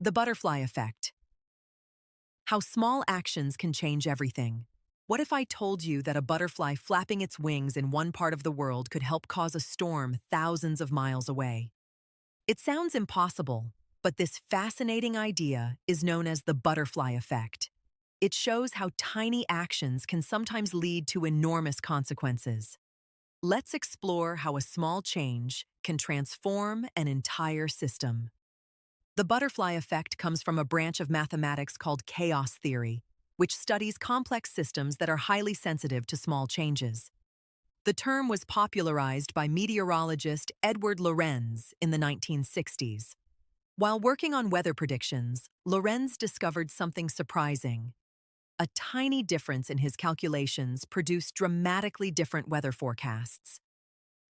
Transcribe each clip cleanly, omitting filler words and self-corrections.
The butterfly effect. How small actions can change everything. What if I told you that a butterfly flapping its wings in one part of the world could help cause a storm thousands of miles away? It sounds impossible, but this fascinating idea is known as the butterfly effect. It shows how tiny actions can sometimes lead to enormous consequences. Let's explore how a small change can transform an entire system. The butterfly effect comes from a branch of mathematics called chaos theory, which studies complex systems that are highly sensitive to small changes. The term was popularized by meteorologist Edward Lorenz in the 1960s. While working on weather predictions, Lorenz discovered something surprising. A tiny difference in his calculations produced dramatically different weather forecasts.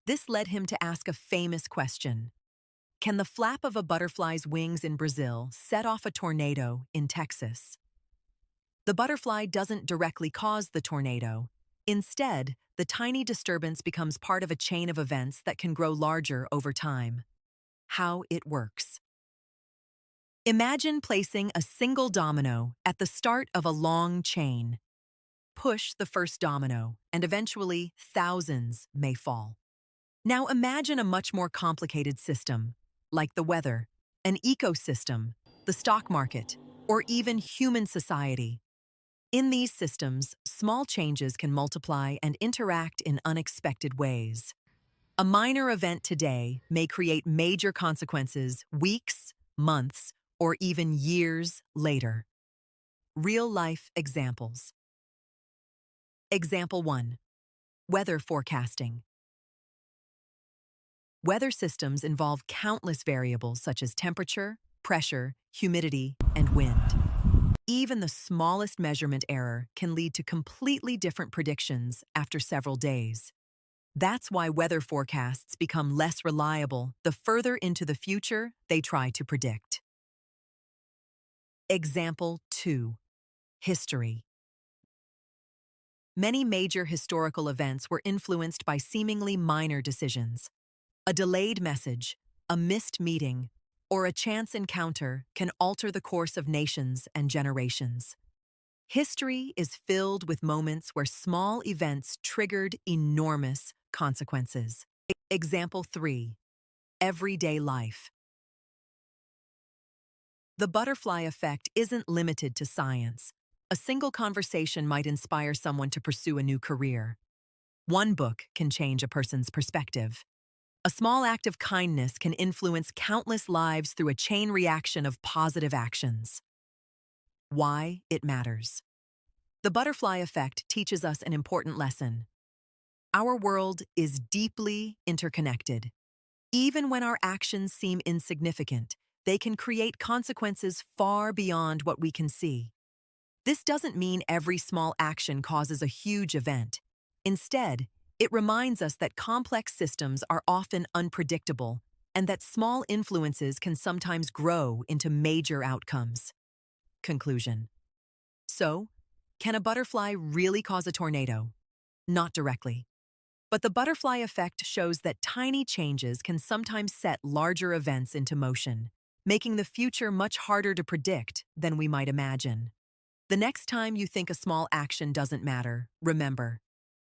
This led him to ask a famous question. Can the flap of a butterfly's wings in Brazil set off a tornado in Texas? The butterfly doesn't directly cause the tornado. Instead, the tiny disturbance becomes part of a chain of events that can grow larger over time. How it works. Imagine placing a single domino at the start of a long chain. Push the first domino, and eventually thousands may fall. Now imagine a much more complicated system, like the weather, an ecosystem, the stock market, or even human society. In these systems, small changes can multiply and interact in unexpected ways. A minor event today may create major consequences weeks, months, or even years later. Real-life examples. Example 1. Weather forecasting. Weather systems involve countless variables such as temperature, pressure, humidity, and wind. Even the smallest measurement error can lead to completely different predictions after several days. That's why weather forecasts become less reliable the further into the future they try to predict. Example 2. History. Many major historical events were influenced by seemingly minor decisions. A delayed message, a missed meeting, or a chance encounter can alter the course of nations and generations. History is filled with moments where small events triggered enormous consequences. Example 3. Everyday life. The butterfly effect isn't limited to science. A single conversation might inspire someone to pursue a new career. One book can change a person's perspective. A small act of kindness can influence countless lives through a chain reaction of positive actions. Why it matters. The butterfly effect teaches us an important lesson. Our world is deeply interconnected. Even when our actions seem insignificant, they can create consequences far beyond what we can see. This doesn't mean every small action causes a huge event. Instead, it reminds us that complex systems are often unpredictable and that small influences can sometimes grow into major outcomes. Conclusion. So, can a butterfly really cause a tornado? Not directly. But the butterfly effect shows that tiny changes can sometimes set larger events into motion, making the future much harder to predict than we might imagine. The next time you think a small action doesn't matter, remember,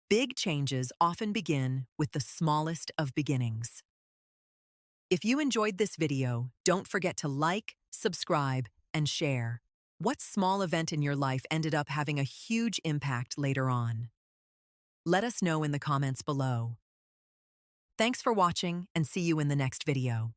big changes often begin with the smallest of beginnings. If you enjoyed this video, don't forget to like, subscribe, and share. What small event in your life ended up having a huge impact later on? Let us know in the comments below. Thanks for watching, and see you in the next video.